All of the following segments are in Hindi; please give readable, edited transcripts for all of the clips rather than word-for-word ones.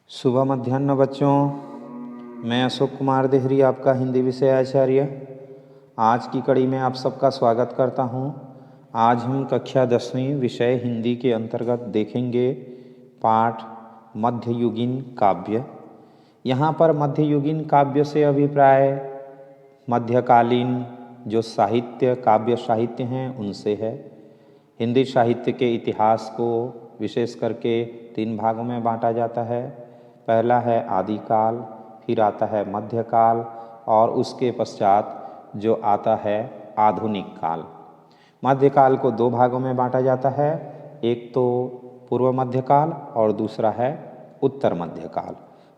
सुबह मध्याह्न बच्चों, मैं अशोक कुमार देहरी आपका हिंदी विषय आचार्य आज की कड़ी में आप सबका स्वागत करता हूं। आज हम कक्षा 10वीं विषय हिंदी के अंतर्गत देखेंगे पाठ मध्ययुगीन काव्य। यहाँ पर मध्ययुगीन काव्य से अभिप्राय मध्यकालीन जो साहित्य काव्य साहित्य हैं उनसे है। हिंदी साहित्य के इतिहास को विशेष करके 3 भागों में बांटा जाता है। पहला है आदिकाल, फिर आता है मध्यकाल और उसके पश्चात जो आता है आधुनिक काल। मध्यकाल को 2 भागों में बांटा जाता है, एक तो पूर्व मध्यकाल और दूसरा है उत्तर मध्यकाल।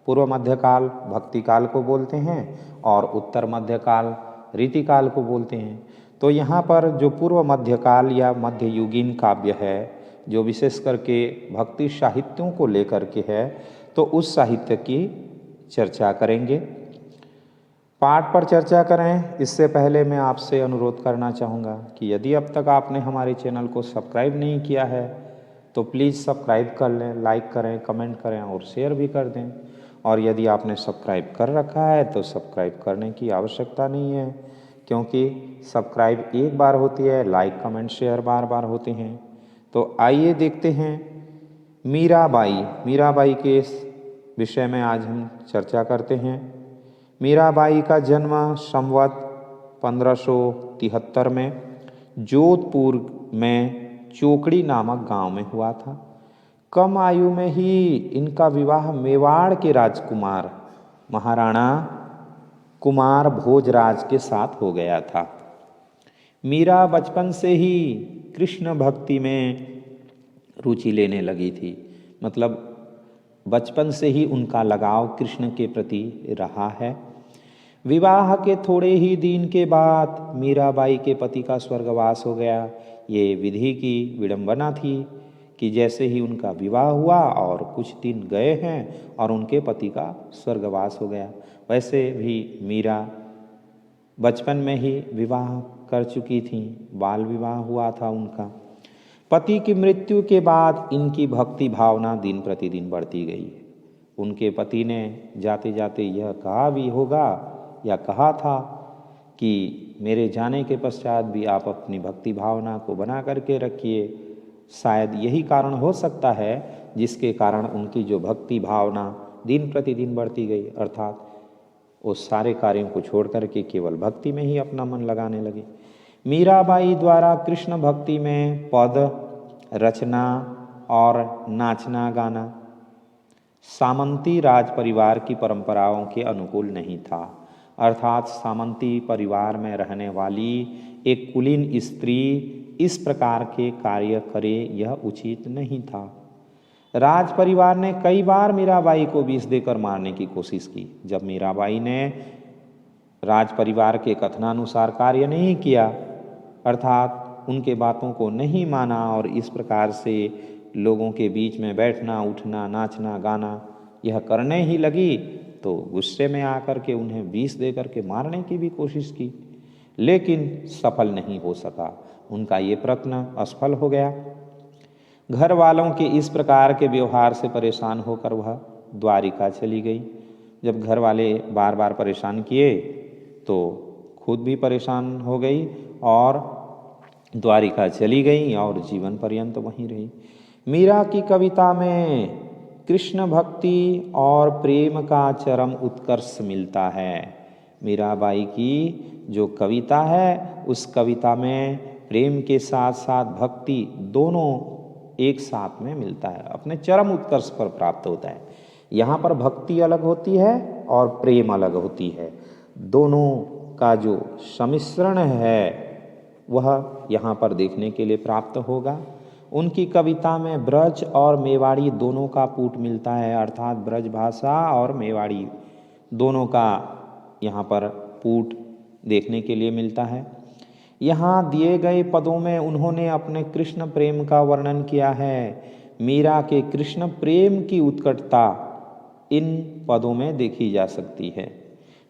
पूर्व मध्यकाल भक्ति काल को बोलते हैं और उत्तर मध्यकाल रीतिकाल को बोलते हैं। तो यहाँ पर जो पूर्व मध्यकाल या मध्ययुगीन काव्य है, जो विशेष करके भक्ति साहित्यों को लेकर के है, तो उस साहित्य की चर्चा करेंगे। पाठ पर चर्चा करें इससे पहले मैं आपसे अनुरोध करना चाहूँगा कि यदि अब तक आपने हमारे चैनल को सब्सक्राइब नहीं किया है तो प्लीज़ सब्सक्राइब कर लें, लाइक करें, कमेंट करें और शेयर भी कर दें। और यदि आपने सब्सक्राइब कर रखा है तो सब्सक्राइब करने की आवश्यकता नहीं है, क्योंकि सब्सक्राइब एक बार होती है, लाइक कमेंट शेयर बार बार होते हैं। तो आइए देखते हैं मीराबाई के विषय में आज हम चर्चा करते हैं। मीराबाई का जन्म संवत 1573 में जोधपुर में चोकड़ी नामक गांव में हुआ था। कम आयु में ही इनका विवाह मेवाड़ के राजकुमार महाराणा कुमार भोजराज के साथ हो गया था। मीरा बचपन से ही कृष्ण भक्ति में रुचि लेने लगी थी, मतलब बचपन से ही उनका लगाव कृष्ण के प्रति रहा है। विवाह के थोड़े ही दिन के बाद मीराबाई के पति का स्वर्गवास हो गया। ये विधि की विडंबना थी कि जैसे ही उनका विवाह हुआ और कुछ दिन गए हैं और उनके पति का स्वर्गवास हो गया। वैसे भी मीरा बचपन में ही विवाह कर चुकी थीं, बाल विवाह हुआ था उनका। पति की मृत्यु के बाद इनकी भक्ति भावना दिन प्रतिदिन बढ़ती गई। उनके पति ने जाते जाते यह कहा भी होगा या कहा था कि मेरे जाने के पश्चात भी आप अपनी भक्ति भावना को बना करके रखिए। शायद यही कारण हो सकता है जिसके कारण उनकी जो भक्ति भावना दिन प्रतिदिन बढ़ती गई, अर्थात वो सारे कार्यों को छोड़ करके केवल भक्ति में ही अपना मन लगाने लगे। मीराबाई द्वारा कृष्ण भक्ति में पद रचना और नाचना गाना सामंती राज परिवार की परंपराओं के अनुकूल नहीं था, अर्थात सामंती परिवार में रहने वाली एक कुलीन स्त्री इस प्रकार के कार्य करे यह उचित नहीं था। राज परिवार ने कई बार मीराबाई को विष देकर मारने की कोशिश की। जब मीराबाई ने राज परिवार के कथनानुसार कार्य नहीं किया, अर्थात उनके बातों को नहीं माना और इस प्रकार से लोगों के बीच में बैठना उठना नाचना गाना यह करने ही लगी, तो गुस्से में आकर के उन्हें विष दे करके मारने की भी कोशिश की, लेकिन सफल नहीं हो सका। उनका ये प्रयत्न असफल हो गया। घर वालों के इस प्रकार के व्यवहार से परेशान होकर वह द्वारिका चली गई। जब घर वाले बार बार परेशान किए तो खुद भी परेशान हो गई और द्वारिका चली गई और जीवन पर्यंत वहीं रही। मीरा की कविता में कृष्ण भक्ति और प्रेम का चरम उत्कर्ष मिलता है। मीराबाई की जो कविता है उस कविता में प्रेम के साथ साथ भक्ति दोनों एक साथ में मिलता है, अपने चरम उत्कर्ष पर प्राप्त होता है। यहाँ पर भक्ति अलग होती है और प्रेम अलग होती है, दोनों का जो सम्मिश्रण है वह यहाँ पर देखने के लिए प्राप्त होगा। उनकी कविता में ब्रज और मेवाड़ी दोनों का पुट मिलता है, अर्थात ब्रज भाषा और मेवाड़ी दोनों का यहाँ पर पुट देखने के लिए मिलता है। यहाँ दिए गए पदों में उन्होंने अपने कृष्ण प्रेम का वर्णन किया है। मीरा के कृष्ण प्रेम की उत्कटता इन पदों में देखी जा सकती है।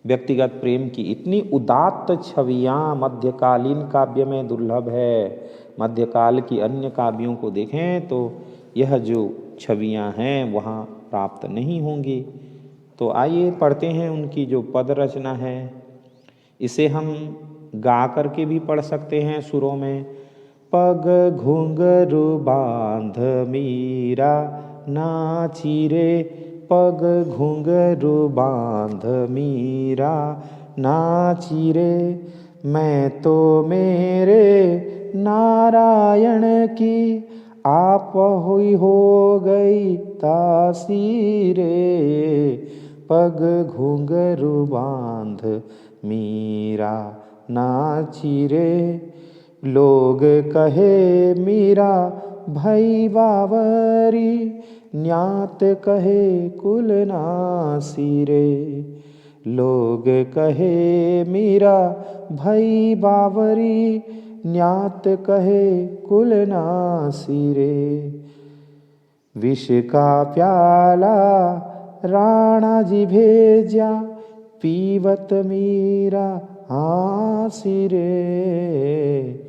व्यक्तिगत प्रेम की इतनी उदात्त छवियाँ मध्यकालीन काव्य में दुर्लभ है। मध्यकाल की अन्य काव्यों को देखें तो यह जो छवियाँ हैं वहाँ प्राप्त नहीं होंगी। तो आइए पढ़ते हैं उनकी जो पद रचना है। इसे हम गा करके भी पढ़ सकते हैं सुरों में। पग घुंघरू बांध मीरा नाची रे, पग घुंघरू बांध मीरा नाची रे, मैं तो मेरे नारायण की आप हुई हो गई दासी रे, पग घुंघरू बांध मीरा नाची रे, लोग कहे मीरा भई बावरी, न्यात कहे कुल नासी रे, लोग कहे मीरा भई बावरी, न्यात कहे कुल नासी रे, विष का प्याला राणा जी भेजा, पीवत मीरा हासी रे,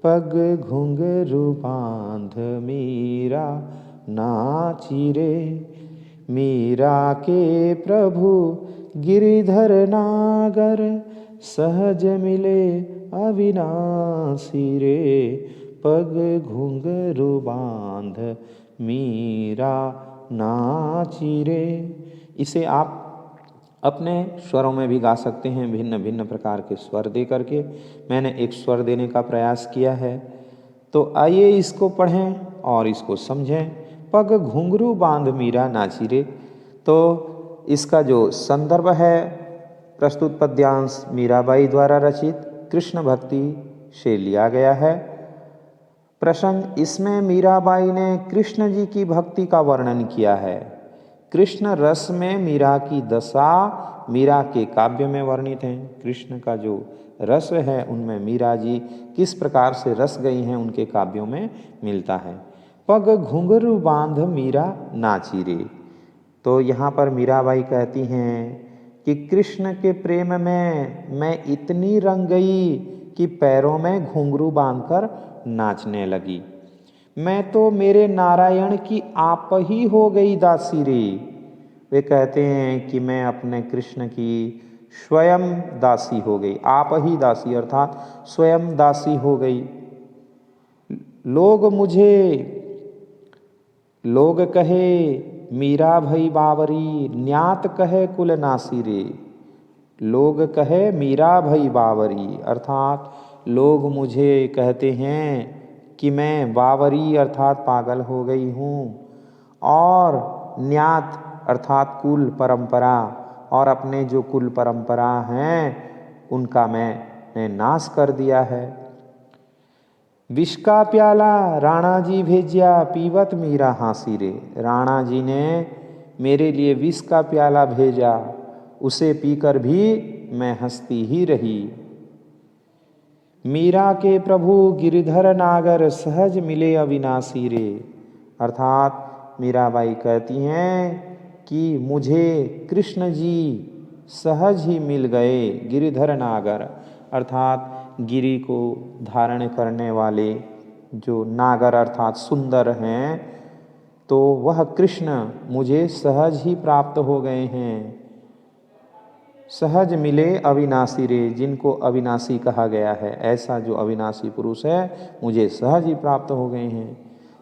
पग घुंघरू बांध मीरा नाची रे, मीरा के प्रभु गिरिधर नागर, सहज मिले अविनाशी रे, पग घुंघरू बांध मीरा नाची रे। इसे आप अपने स्वरों में भी गा सकते हैं, भिन्न भिन्न प्रकार के स्वर दे करके। मैंने एक स्वर देने का प्रयास किया है, तो आइए इसको पढ़ें और इसको समझें। पग घुंघरू बांध मीरा नाची रे, तो इसका जो संदर्भ है प्रस्तुत पद्यांश मीराबाई द्वारा रचित कृष्ण भक्ति से लिया गया है। प्रसंग इसमें मीराबाई ने कृष्ण जी की भक्ति का वर्णन किया है। कृष्ण रस में मीरा की दशा मीरा के काव्य में वर्णित है। कृष्ण का जो रस है उनमें मीरा जी किस प्रकार से रस गई हैं उनके काव्यों में मिलता है। पग घुंघरू बांध मीरा नाची रे, तो यहाँ पर मीराबाई कहती हैं कि कृष्ण के प्रेम में मैं इतनी रंग गई कि पैरों में घुंघरू बांधकर नाचने लगी। मैं तो मेरे नारायण की आप ही हो गई दासी रे। वे कहते हैं कि मैं अपने कृष्ण की स्वयं दासी हो गई, आप ही दासी अर्थात स्वयं दासी हो गई। लोग कहे मीरा भई बावरी, न्यात कहे कुल नासी रे। लोग कहे मीरा भई बावरी अर्थात लोग मुझे कहते हैं कि मैं बावरी अर्थात पागल हो गई हूँ, और न्यात अर्थात कुल परंपरा, और अपने जो कुल परंपरा हैं उनका मैंने नाश कर दिया है। विष का प्याला राणा जी भेजिया, पीवत मीरा हासी रे। राणा जी ने मेरे लिए विष का प्याला भेजा, उसे पीकर भी मैं हंसती ही रही। मीरा के प्रभु गिरिधर नागर, सहज मिले अविनाशी रे। अर्थात मीराबाई कहती हैं कि मुझे कृष्ण जी सहज ही मिल गए। गिरिधर नागर अर्थात गिरि को धारण करने वाले जो नागर अर्थात सुंदर हैं, तो वह कृष्ण मुझे सहज ही प्राप्त हो गए हैं। सहज मिले अविनाशी रे, जिनको अविनाशी कहा गया है, ऐसा जो अविनाशी पुरुष है मुझे सहज ही प्राप्त हो गए हैं।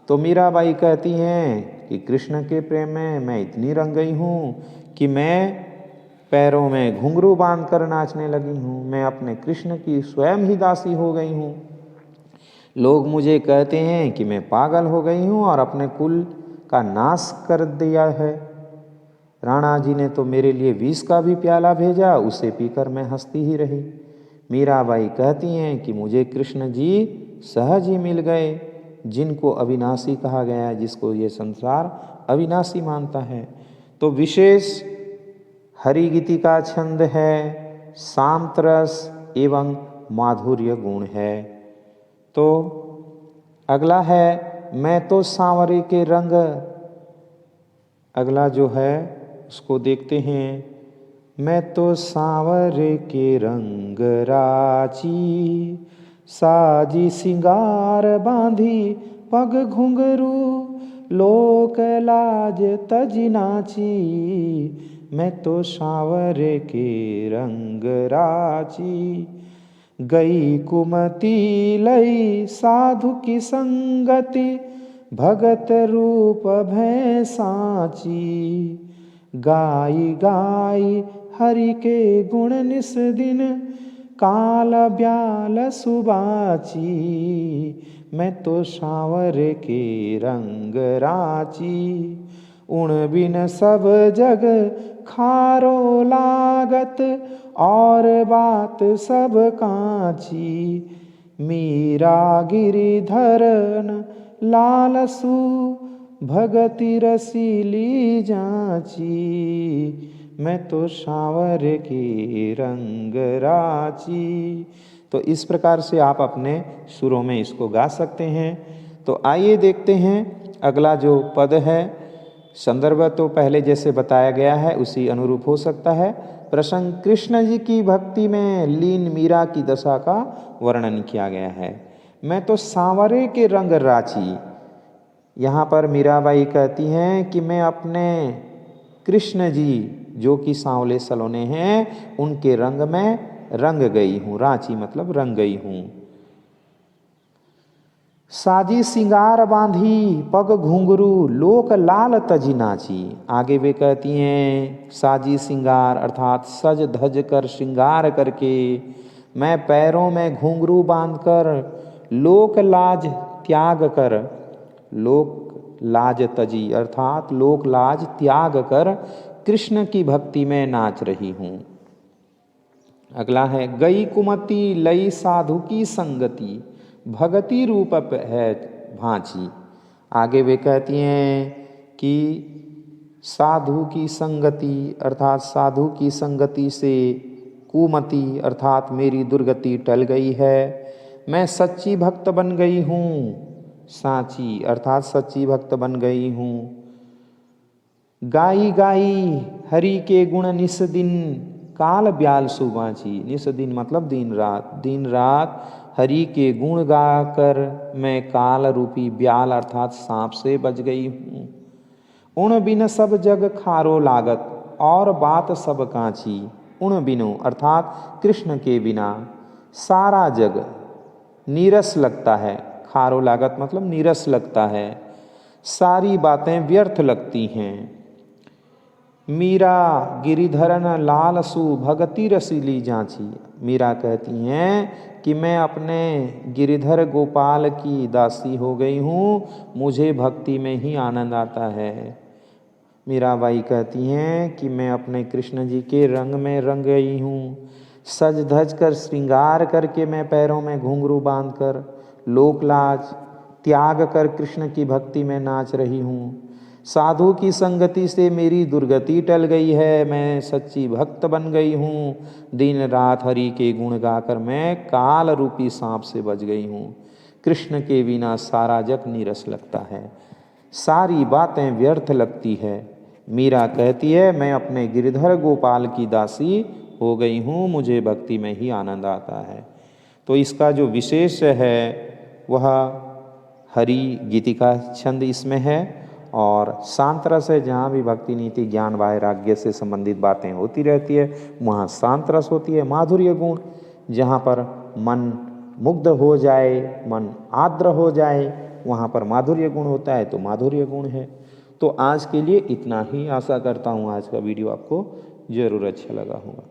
तो मीराबाई कहती हैं कि कृष्ण के प्रेम में मैं इतनी रंग गई हूँ कि मैं पैरों में घुंघरू बांध कर नाचने लगी हूँ। मैं अपने कृष्ण की स्वयं ही दासी हो गई हूँ। लोग मुझे कहते हैं कि मैं पागल हो गई हूँ और अपने कुल का नाश कर दिया है। राणा जी ने तो मेरे लिए विष का भी प्याला भेजा, उसे पीकर मैं हंसती ही रही। मीराबाई कहती हैं कि मुझे कृष्ण जी सहज ही मिल गए, जिनको अविनाशी कहा गया है, जिसको ये संसार अविनाशी मानता है। तो विशेष हरिगीति का छंद है, शांत रस एवं माधुर्य गुण है। तो अगला है मैं तो सांवरे के रंग। अगला जो है उसको देखते हैं। मैं तो सांवरे के रंग राची, साजी सिंगार बांधी पग घुंघरू, लोक लाज तजी नाची, मैं तो सांवर के रंग राची। गई कुमति लई साधु की संगति, भगत रूप भय साची। गाई गाई हरि के गुण निस दिन, काल ब्याल सुबाची। मैं तो सांवर के रंग राची, उण बिन सब जग खारो लागत, और बात सब कांची। मीरा गिरिधरन लालसु, भगति रसीली जाची। मैं तो सांवर के रंग राची। तो इस प्रकार से आप अपने सुरों में इसको गा सकते हैं। तो आइए देखते हैं अगला जो पद है। संदर्भ तो पहले जैसे बताया गया है उसी अनुरूप हो सकता है। प्रसंग कृष्ण जी की भक्ति में लीन मीरा की दशा का वर्णन किया गया है। मैं तो सांवरे के रंग राची। यहाँ पर मीराबाई कहती हैं कि मैं अपने कृष्ण जी जो कि सांवले सलोने हैं उनके रंग में रंग गई हूँ। रांची मतलब रंग गई हूँ। साजी सिंगार बांधी पग घुंघरू, लोक लाल तजी नाची। आगे वे कहती हैं साजी सिंगार अर्थात सज धज कर श्रृंगार करके, मैं पैरों में घुंघरू बांधकर, लोक लाज त्याग कर, लोक लाज तजी अर्थात लोक लाज त्याग कर कृष्ण की भक्ति में नाच रही हूँ। अगला है गई कुमति लई साधु की संगति, भगति रूप है भांची। आगे वे कहती हैं कि साधु की संगति अर्थात साधु की संगति से कुमति अर्थात मेरी दुर्गति टल गई है। मैं सच्ची भक्त बन गई हूँ। साची अर्थात सच्ची भक्त बन गई हूँ। गाई गाई हरि के गुण निस दिन, काल ब्याल सुबाची। निस दिन मतलब दिन रात। दिन रात हरि के गुण गाकर मैं काल रूपी ब्याल अर्थात सांप से बच गई हूँ। उण बिन सब जग खारो लागत, और बात सब कांची। उण बिनु अर्थात कृष्ण के बिना सारा जग नीरस लगता है। खारो लागत मतलब नीरस लगता है। सारी बातें व्यर्थ लगती हैं। मीरा गिरिधरन लालसु, भगति रसीली जांची। मीरा कहती हैं कि मैं अपने गिरिधर गोपाल की दासी हो गई हूँ, मुझे भक्ति में ही आनंद आता है। मीराबाई कहती हैं कि मैं अपने कृष्ण जी के रंग में रंग गई हूँ। सज धज कर श्रृंगार करके मैं पैरों में घुंघरू बांधकर, लोकलाज त्याग कर कृष्ण की भक्ति में नाच रही हूँ। साधु की संगति से मेरी दुर्गति टल गई है। मैं सच्ची भक्त बन गई हूँ। दिन रात हरि के गुण गाकर मैं काल रूपी सांप से बच गई हूँ। कृष्ण के बिना सारा जग नीरस लगता है। सारी बातें व्यर्थ लगती है। मीरा कहती है मैं अपने गिरधर गोपाल की दासी हो गई हूँ, मुझे भक्ति में ही आनंद आता है। तो इसका जो विशेष है वह हरि गीतिका छंद इसमें है। और शांत रस है, जहाँ भी भक्ति नीति ज्ञान वैराग्य से संबंधित बातें होती रहती है वहाँ शांत रस होती है। माधुर्य गुण जहाँ पर मन मुग्ध हो जाए, मन आर्द्र हो जाए, वहाँ पर माधुर्य गुण होता है, तो माधुर्य गुण है। तो आज के लिए इतना ही। आशा करता हूँ आज का वीडियो आपको ज़रूर अच्छा लगा होगा।